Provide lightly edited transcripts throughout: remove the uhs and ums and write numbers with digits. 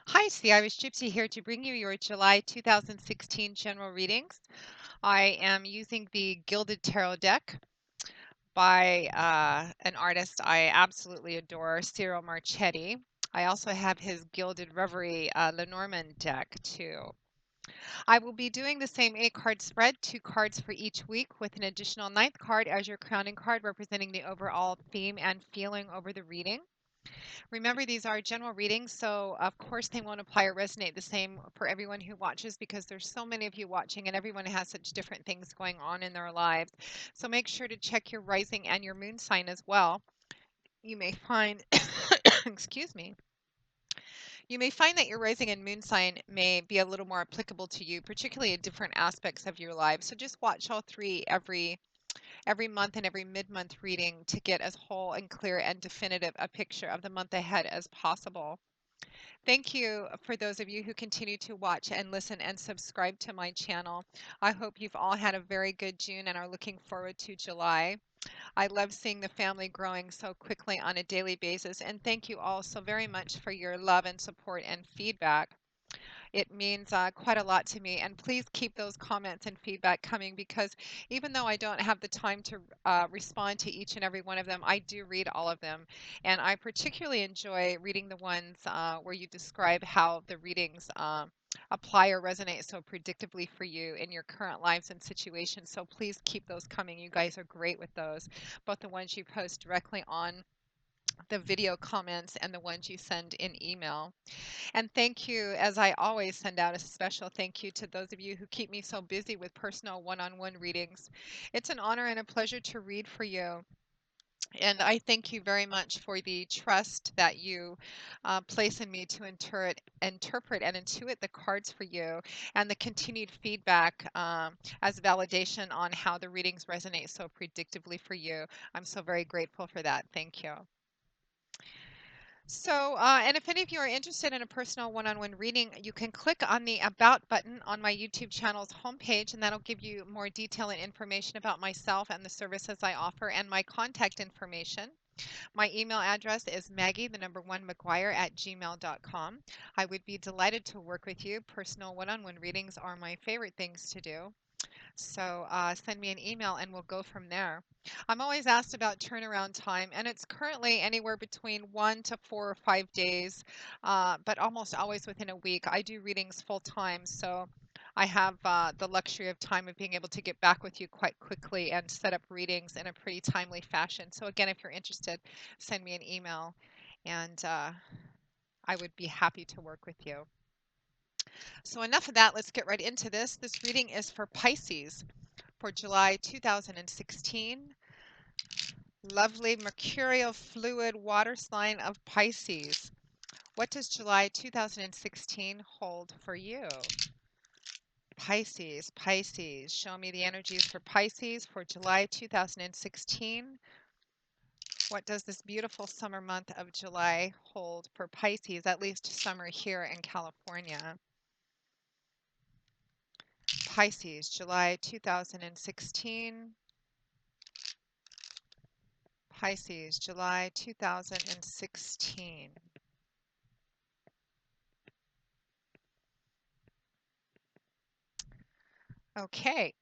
Hi, Sea Irish Gypsy here to bring you your July 2016 general readings. I am using the Gilded Tarot deck by an artist I absolutely adore, Cyril Marchetti. I also have his Gilded Reverie Lenormand deck too. I will be doing the same 8-card spread, 2 cards for each week, with an additional ninth card as your crowning card representing the overall theme and feeling over the reading. Remember, these are general readings, so of course they won't apply or resonate the same for everyone who watches because there's so many of you watching and everyone has such different things going on in their lives. So make sure to check your rising and your moon sign as well. You may find, excuse me, you may find that your rising and moon sign may be a little more applicable to you, particularly in different aspects of your life. So just watch all three every month and every mid-month reading to get as whole and clear and definitive a picture of the month ahead as possible. Thank you for those of you who continue to watch and listen and subscribe to my channel. I hope you've all had a very good June and are looking forward to July. I love seeing the family growing so quickly on a daily basis, and thank you all so very much for your love and support and feedback. It means quite a lot to me. And please keep those comments and feedback coming because even though I don't have the time to respond to each and every one of them, I do read all of them. And I particularly enjoy reading the ones where you describe how the readings apply or resonate so predictably for you in your current lives and situations. So please keep those coming. You guys are great with those, both the ones you post directly on the video comments and the ones you send in email. And thank you, as I always send out a special thank you to those of you who keep me so busy with personal one-on-one readings. It's an honor and a pleasure to read for you. And I thank you very much for the trust that you place in me to interpret and intuit the cards for you, and the continued feedback as validation on how the readings resonate so predictably for you. I'm so very grateful for that. Thank you. So, and if any of you are interested in a personal one-on-one reading, you can click on the About button on my YouTube channel's homepage, and that'll give you more detail and information about myself and the services I offer and my contact information. My email address is Maggie, the number 1 McGuire at gmail.com. I would be delighted to work with you. Personal one-on-one readings are my favorite things to do. So send me an email and we'll go from there. I'm always asked about turnaround time, and it's currently anywhere between 1 to 4 or 5 days, but almost always within a week. I do readings full time, so I have the luxury of time of being able to get back with you quite quickly and set up readings in a pretty timely fashion. So again, if you're interested, send me an email, and I would be happy to work with you. So enough of that. Let's get right into this. This reading is for Pisces for July 2016. Lovely mercurial fluid water sign of Pisces. What does July 2016 hold for you? Pisces, Pisces. Show me the energies for Pisces for July 2016. What does this beautiful summer month of July hold for Pisces, at least summer here in California? Pisces, July 2016. Pisces, July 2016. Okay,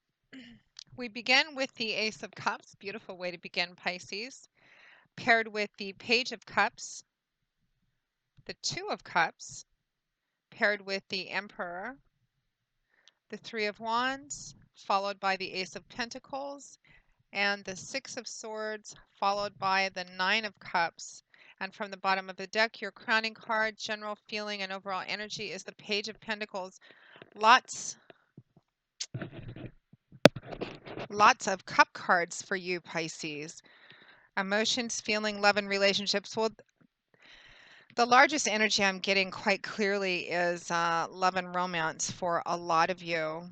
we begin with the Ace of Cups, beautiful way to begin Pisces, paired with the Page of Cups, the Two of Cups, paired with the Emperor, the Three of Wands, followed by the Ace of Pentacles, and the Six of Swords, followed by the Nine of Cups. And from the bottom of the deck, your crowning card, general feeling and overall energy is the Page of Pentacles. Lots of cup cards for you, Pisces. Emotions, feeling, love, and relationships. Well, the largest energy I'm getting quite clearly is love and romance for a lot of you.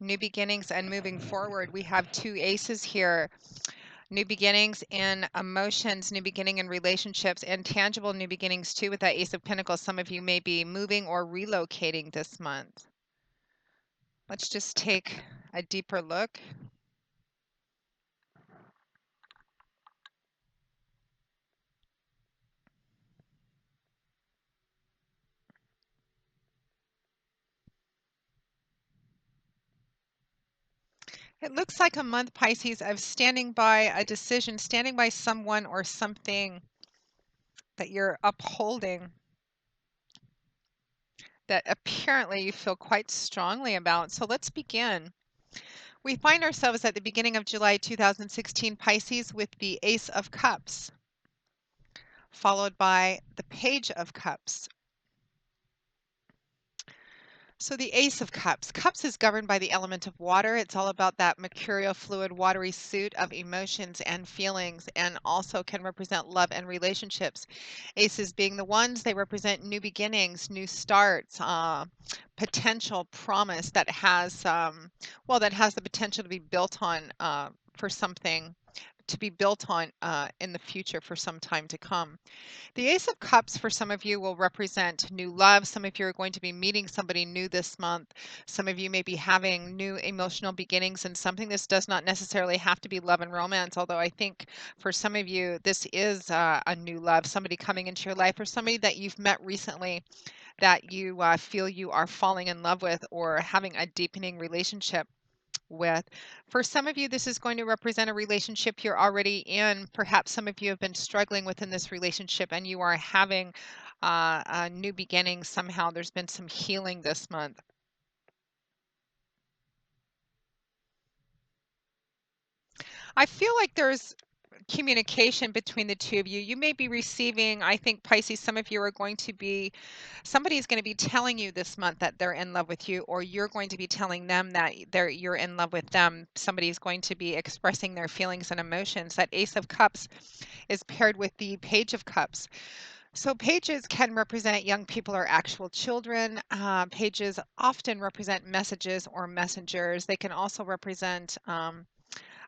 New beginnings and moving forward. We have two aces here. New beginnings in emotions, new beginning in relationships, and tangible new beginnings too with that Ace of Pentacles. Some of you may be moving or relocating this month. Let's just take a deeper look. It looks like a month, Pisces, of standing by a decision, standing by someone or something that you're upholding that apparently you feel quite strongly about. So let's begin. We find ourselves at the beginning of July 2016, Pisces, with the Ace of Cups, followed by the Page of Cups. So the Ace of Cups. Cups is governed by the element of water. It's all about that mercurial fluid, watery suit of emotions and feelings, and also can represent love and relationships. Aces being the ones, they represent new beginnings, new starts, potential promise that has, that has the potential to be built on for something, to be built on in the future for some time to come. The Ace of Cups for some of you will represent new love. Some of you are going to be meeting somebody new this month. Some of you may be having new emotional beginnings in something. This does not necessarily have to be love and romance, although I think for some of you, this is a new love, somebody coming into your life or somebody that you've met recently that you feel you are falling in love with or having a deepening relationship with. For some of you, this is going to represent a relationship you're already in. Perhaps some of you have been struggling within this relationship and you are having a new beginning somehow. There's been some healing this month. I feel like there's communication between the two of you. You may be receiving, I think, Pisces, some of you are going to be, somebody is going to be telling you this month that they're in love with you, or you're going to be telling them that you're in love with them. Somebody is going to be expressing their feelings and emotions. That Ace of Cups is paired with the Page of Cups. So pages can represent young people or actual children. Pages often represent messages or messengers. They can also represent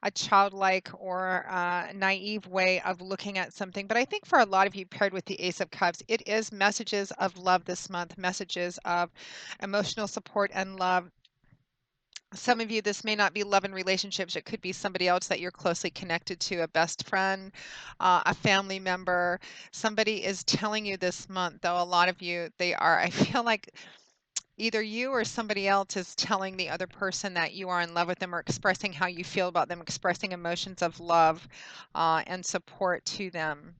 a childlike or naive way of looking at something. But I think for a lot of you, paired with the Ace of Cups, it is messages of love this month, messages of emotional support and love. Some of you, this may not be love and relationships. It could be somebody else that you're closely connected to, a best friend, a family member. Somebody is telling you this month, though a lot of you, they are, I feel like either you or somebody else is telling the other person that you are in love with them or expressing how you feel about them, expressing emotions of love and support to them.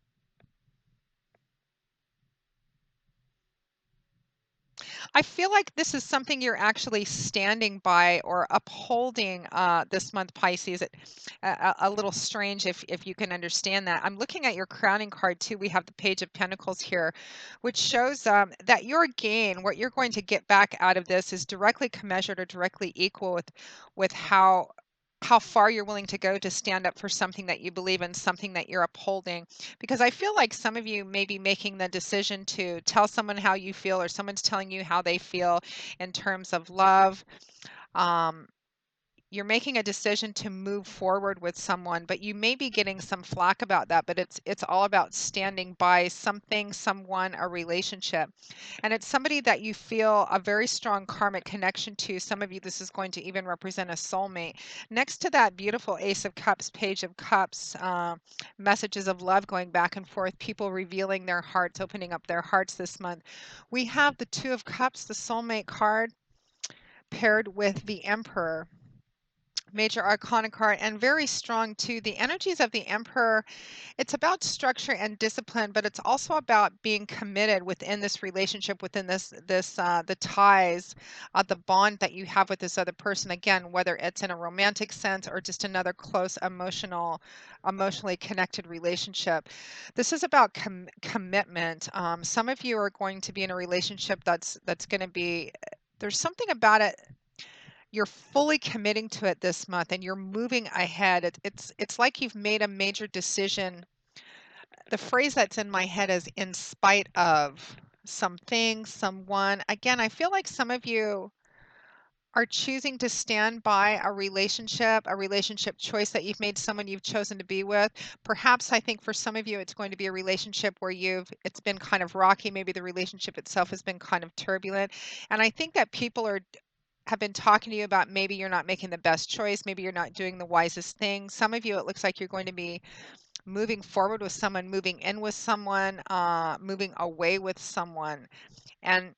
I feel like this is something you're actually standing by or upholding this month, Pisces. A little strange if you can understand that. I'm looking at your crowning card too. We have the Page of Pentacles here, which shows that your gain, what you're going to get back out of this, is directly commensurate or directly equal with how far you're willing to go to stand up for something that you believe in, something that you're upholding. Because I feel like some of you may be making the decision to tell someone how you feel, or someone's telling you how they feel in terms of love. Um, you're making a decision to move forward with someone, but you may be getting some flack about that, but it's all about standing by something, someone, a relationship. And it's somebody that you feel a very strong karmic connection to. Some of you, this is going to even represent a soulmate. Next to that beautiful Ace of Cups, Page of Cups, messages of love going back and forth, people revealing their hearts, opening up their hearts this month. We have the Two of Cups, the soulmate card, paired with the Emperor. Major arcana card, and very strong too. The energies of the Emperor, it's about structure and discipline, but it's also about being committed within this relationship, within the ties, the bond that you have with this other person. Again, whether it's in a romantic sense or just another close emotionally connected relationship. This is about commitment. Some of you are going to be in a relationship that's going to be, there's something about it, you're fully committing to it this month and you're moving ahead. It's like you've made a major decision. The phrase that's in my head is in spite of something, someone. Again, I feel like some of you are choosing to stand by a relationship choice that you've made, someone you've chosen to be with. Perhaps I think for some of you it's going to be a relationship where it's been kind of rocky. Maybe the relationship itself has been kind of turbulent. And I think that people have been talking to you about maybe you're not making the best choice, maybe you're not doing the wisest thing. Some of you, it looks like you're going to be moving forward with someone, moving in with someone, moving away with someone. And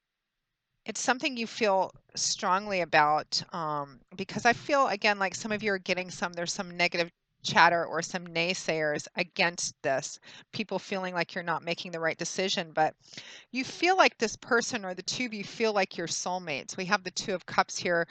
it's something you feel strongly about, because I feel again like some of you are getting there's some negative chatter or some naysayers against this. People feeling like you're not making the right decision, but you feel like this person or the two of you feel like you're soulmates. We have the Two of Cups here,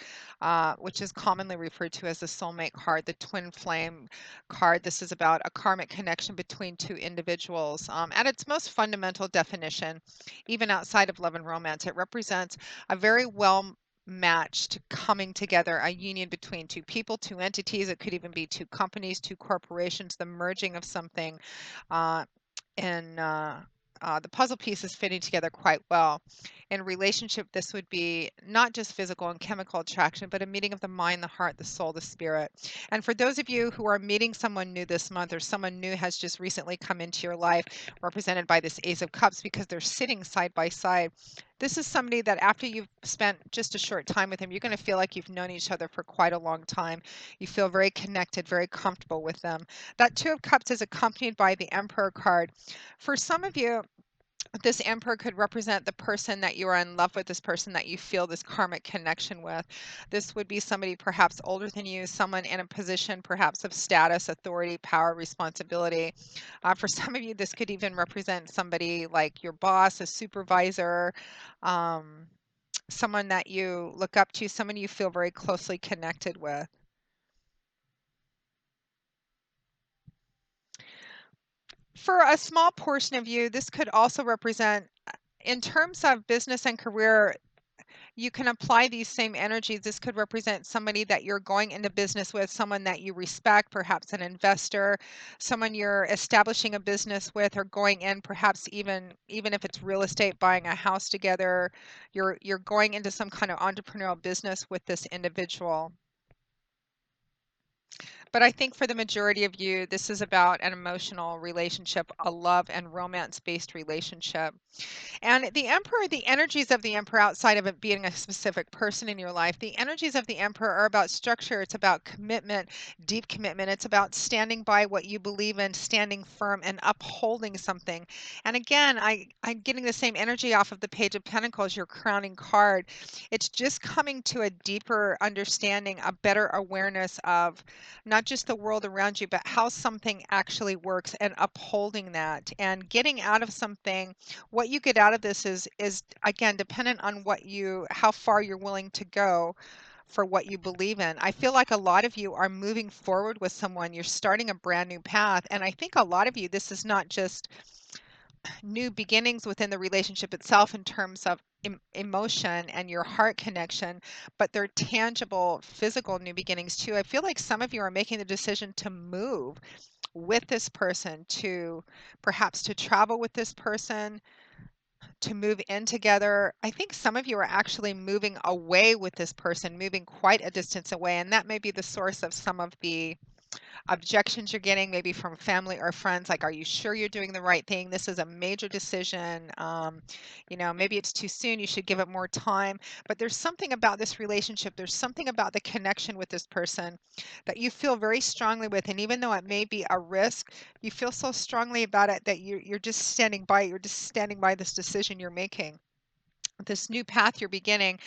which is commonly referred to as the soulmate card, the twin flame card. This is about a karmic connection between two individuals. At its most fundamental definition, even outside of love and romance, it represents a very well matched coming together, a union between two people, two entities. It could even be two companies, two corporations, the merging of something. Uh, and the puzzle pieces fitting together quite well. In a relationship, this would be not just physical and chemical attraction, but a meeting of the mind, the heart, the soul, the spirit. And for those of you who are meeting someone new this month, or someone new has just recently come into your life, represented by this Ace of Cups, because they're sitting side by side, this is somebody that after you've spent just a short time with them, you're going to feel like you've known each other for quite a long time. You feel very connected, very comfortable with them. That Two of Cups is accompanied by the Emperor card. For some of you, this Emperor could represent the person that you are in love with, this person that you feel this karmic connection with. This would be somebody perhaps older than you, someone in a position perhaps of status, authority, power, responsibility. For some of you, this could even represent somebody like your boss, a supervisor, um, someone that you look up to, someone you feel very closely connected with. For a small portion of you, this could also represent, in terms of business and career, you can apply these same energies. This could represent somebody that you're going into business with, someone that you respect, perhaps an investor, someone you're establishing a business with, or going in, perhaps even if it's real estate, buying a house together. You're going into some kind of entrepreneurial business with this individual. But I think for the majority of you, this is about an emotional relationship, a love and romance based relationship. And the Emperor, the energies of the Emperor, outside of it being a specific person in your life, the energies of the Emperor are about structure. It's about commitment, deep commitment. It's about standing by what you believe in, standing firm, and upholding something. And again, I'm getting the same energy off of the Page of Pentacles, your crowning card. It's just coming to a deeper understanding, a better awareness of not just the world around you, but how something actually works, and upholding that and getting out of something. What you get out of this is again dependent on how far you're willing to go for what you believe in. I feel like a lot of you are moving forward with someone. You're starting a brand new path, and I think a lot of you, this is not just new beginnings within the relationship itself in terms of emotion and your heart connection, but they're tangible physical new beginnings too. I feel like some of you are making the decision to move with this person, to perhaps to travel with this person, to move in together. I think some of you are actually moving away with this person, moving quite a distance away, and that may be the source of some of the objections you're getting, maybe from family or friends, like, are you sure you're doing the right thing? This is a major decision. Maybe it's too soon, you should give it more time. But there's something about this relationship, there's something about the connection with this person that you feel very strongly with. And even though it may be a risk, you feel so strongly about it that you're just standing by it. You're just standing by this decision you're making, this new path you're beginning.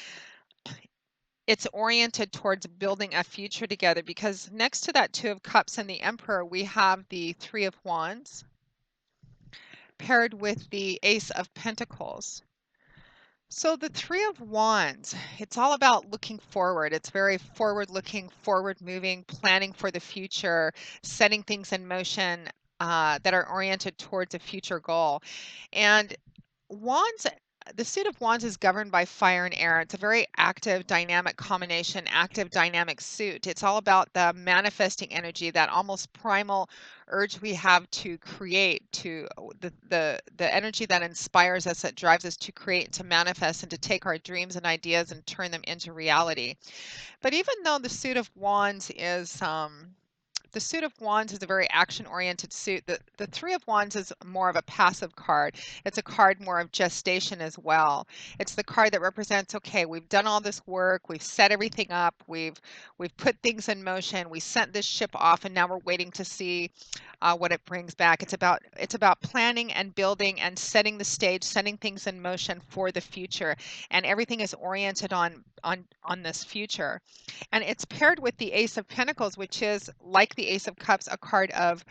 It's oriented towards building a future together, because next to that Two of Cups and the Emperor, we have the Three of Wands paired with the Ace of Pentacles. So the Three of Wands, it's all about looking forward. It's very forward looking, forward moving, planning for the future, setting things in motion that are oriented towards a future goal. And Wands, the suit of Wands is governed by fire and air. It's a very active, dynamic combination, active, dynamic suit. It's all about the manifesting energy, that almost primal urge we have to create, to the energy that inspires us, that drives us to create, to manifest, and to take our dreams and ideas and turn them into reality. But even though the suit of Wands is The suit of wands is a very action-oriented suit. The three of wands is more of a passive card. It's a card more of gestation as well. It's the card that represents, okay, we've done all this work, we've set everything up, we've put things in motion, we sent this ship off, and now we're waiting to see what it brings back. It's about planning and building and setting the stage, setting things in motion for the future, and everything is oriented on this future. And it's paired with the Ace of Pentacles, which is like the Ace of Cups, a card of,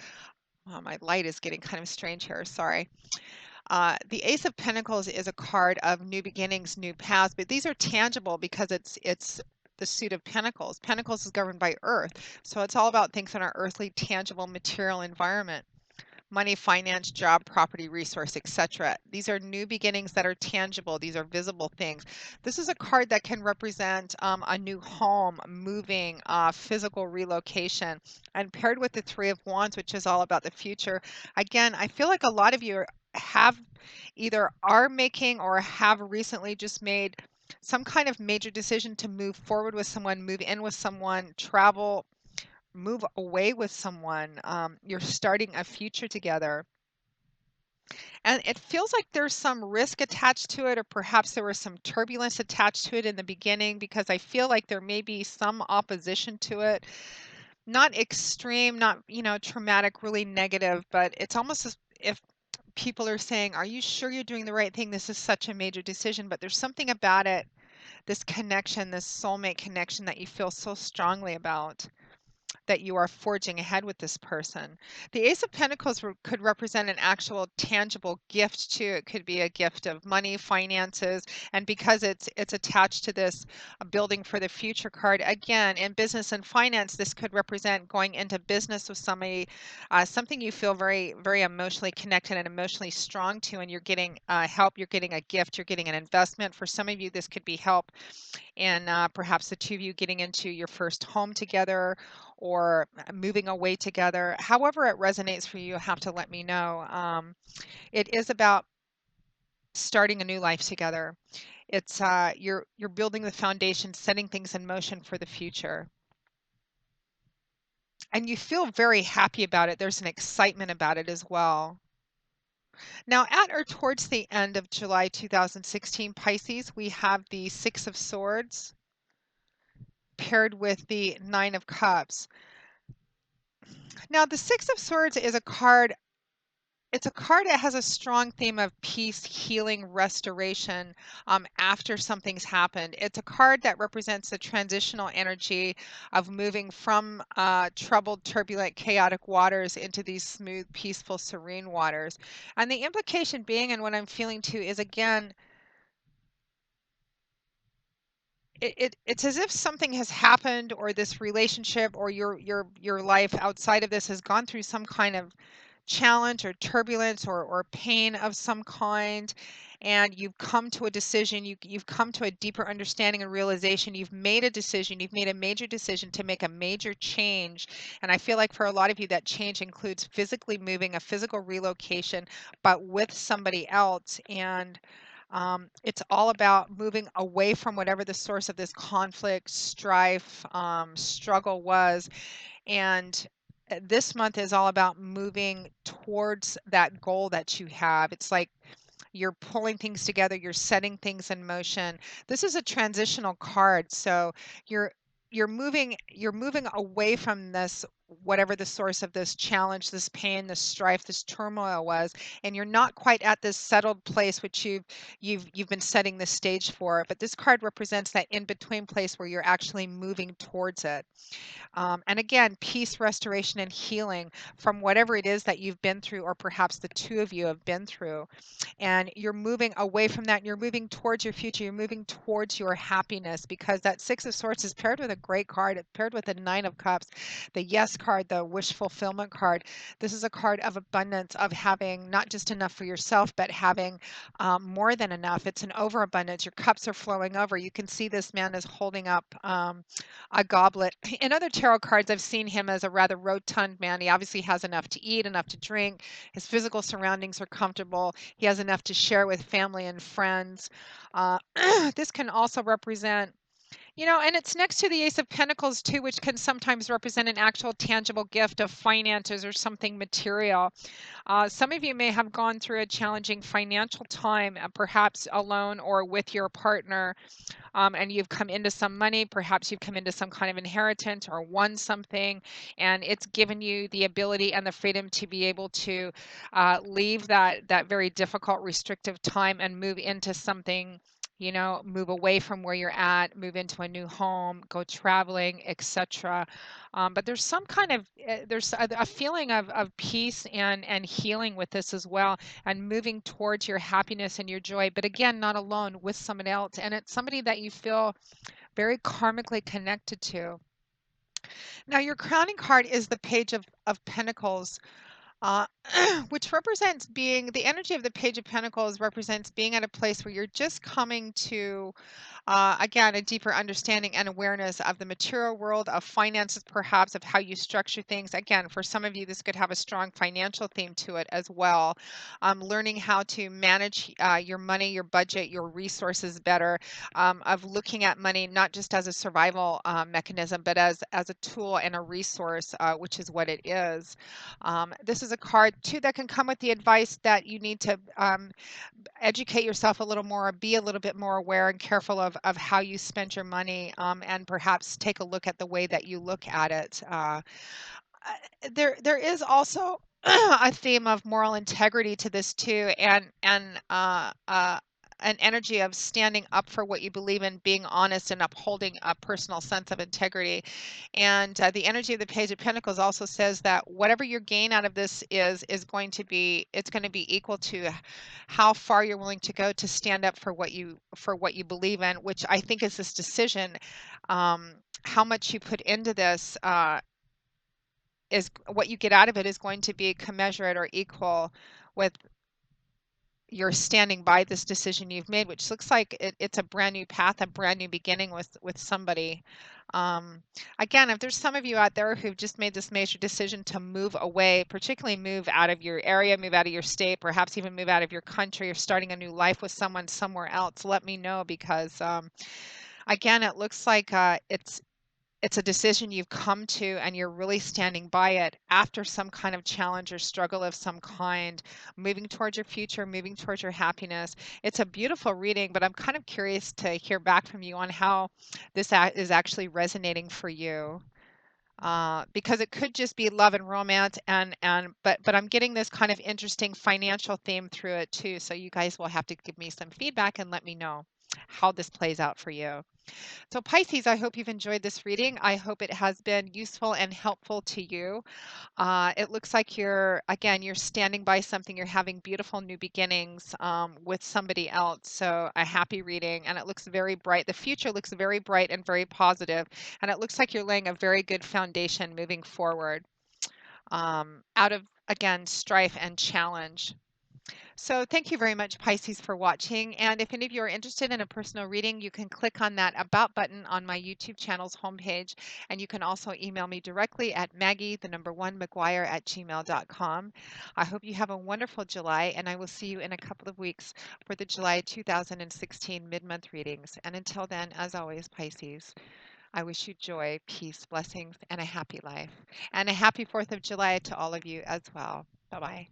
oh, my light is getting kind of strange here. Sorry. The Ace of Pentacles is a card of new beginnings, new paths, but these are tangible because it's the suit of Pentacles. Pentacles is governed by Earth, so it's all about things in our earthly, tangible, material environment. Money, finance, job, property, resource, etc. These are new beginnings that are tangible. These are visible things. This is a card that can represent a new home, moving, physical relocation. And paired with the Three of Wands, which is all about the future. Again, I feel like a lot of you have either are making or have recently just made some kind of major decision to move forward with someone, move in with someone, travel, move away with someone. You're starting a future together. And it feels like there's some risk attached to it, or perhaps there was some turbulence attached to it in the beginning, because I feel like there may be some opposition to it. Not extreme, not, traumatic, really negative, but it's almost as if people are saying, are you sure you're doing the right thing? This is such a major decision, but there's something about it, this connection, this soulmate connection that you feel so strongly about, that you are forging ahead with this person. The Ace of Pentacles could represent an actual tangible gift too. It could be a gift of money, finances, and because it's attached to this building for the future card. Again, in business and finance, this could represent going into business with somebody, something you feel very, very emotionally connected and emotionally strong to, and you're getting help. You're getting a gift. You're getting an investment. For some of you, this could be help in perhaps the two of you getting into your first home together, or moving away together. However it resonates for you, you have to let me know. It is about starting a new life together. It's you're building the foundation, setting things in motion for the future. And you feel very happy about it. There's an excitement about it as well. Now, at or towards the end of July 2016, Pisces, we have the Six of Swords paired with the Nine of Cups. Now, the Six of Swords is a card. It's a card that has a strong theme of peace, healing, restoration after something's happened. It's a card that represents the transitional energy of moving from troubled, turbulent, chaotic waters into these smooth, peaceful, serene waters. And the implication being, and what I'm feeling too, is again, it's as if something has happened, or this relationship, or your life outside of this has gone through some kind of challenge or turbulence, or pain of some kind, and you've come to a decision, you've come to a deeper understanding and realization, you've made a decision, you've made a major decision to make a major change. And I feel like for a lot of you, that change includes physically moving, a physical relocation, but with somebody else. And it's all about moving away from whatever the source of this conflict, strife, struggle was. And this month is all about moving towards that goal that you have. It's like you're pulling things together, you're setting things in motion. This is a transitional card, so you're you're moving away from this, whatever the source of this challenge, this pain, this strife, this turmoil was, and you're not quite at this settled place which you've been setting the stage for. But this card represents that in between place where you're actually moving towards it. And again, peace, restoration, and healing from whatever it is that you've been through, or perhaps the two of you have been through. And you're moving away from that, and you're moving towards your future. You're moving towards your happiness, because that Six of Swords is paired with a great card. It's paired with the Nine of Cups, the Yes card, the wish fulfillment card. This is a card of abundance, of having not just enough for yourself, but having more than enough. It's an overabundance. Your cups are flowing over. You can see this man is holding up a goblet. In other tarot cards, I've seen him as a rather rotund man. He obviously has enough to eat, enough to drink. His physical surroundings are comfortable. He has enough to share with family and friends. Uh, this can also represent, And it's next to the Ace of Pentacles too, which can sometimes represent an actual tangible gift of finances or something material. Some of you may have gone through a challenging financial time, perhaps alone or with your partner, and you've come into some money. Perhaps you've come into some kind of inheritance or won something, and it's given you the ability and the freedom to be able to leave that very difficult, restrictive time and move into something. Move away from where you're at, move into a new home, go traveling, etc. But there's some kind of there's a feeling of peace and healing with this as well, and moving towards your happiness and your joy, but again, not alone, with someone else. And it's somebody that you feel very karmically connected to. Now, your crowning card is the Page of Pentacles, uh, which represents being the energy of the Page of Pentacles, represents being at a place where you're just coming to again, a deeper understanding and awareness of the material world, of finances, perhaps, of how you structure things. Again, for some of you, this could have a strong financial theme to it as well. Learning how to manage your money, your budget, your resources better, of looking at money not just as a survival mechanism, but as a tool and a resource, which is what it is. This is a card, too, that can come with the advice that you need to educate yourself a little more, be a little bit more aware and careful of how you spend your money, and perhaps take a look at the way that you look at it. There is also a theme of moral integrity to this too, and an energy of standing up for what you believe in, being honest and upholding a personal sense of integrity. And the energy of the Page of Pentacles also says that whatever your gain out of this is going to be, it's going to be equal to how far you're willing to go to stand up for what you believe in, which I think is this decision. How much you put into this is what you get out of it is going to be commensurate or equal with your standing by this decision you've made, which looks like it's a brand new path, a brand new beginning with somebody. Um, Again, if there's some of you out there who've just made this major decision to move away, particularly move out of your area, move out of your state, perhaps even move out of your country, or starting a new life with someone somewhere else, let me know, because again, it looks like it's a decision you've come to and you're really standing by it after some kind of challenge or struggle of some kind, moving towards your future, moving towards your happiness. It's a beautiful reading, but I'm kind of curious to hear back from you on how this is actually resonating for you. Because it could just be love and romance, but I'm getting this kind of interesting financial theme through it too. So you guys will have to give me some feedback and let me know how this plays out for you. So Pisces, I hope you've enjoyed this reading. I hope it has been useful and helpful to you. It looks like you're standing by something. You're having beautiful new beginnings with somebody else. So a happy reading, and it looks very bright. The future looks very bright and very positive, and it looks like you're laying a very good foundation moving forward, out of, again, strife and challenge. So thank you very much, Pisces, for watching. And if any of you are interested in a personal reading, you can click on that About button on my YouTube channel's homepage. And you can also email me directly at Maggie1McGuire@gmail.com. I hope you have a wonderful July, and I will see you in a couple of weeks for the July 2016 mid-month readings. And until then, as always, Pisces, I wish you joy, peace, blessings, and a happy life. And a happy 4th of July to all of you as well. Bye-bye.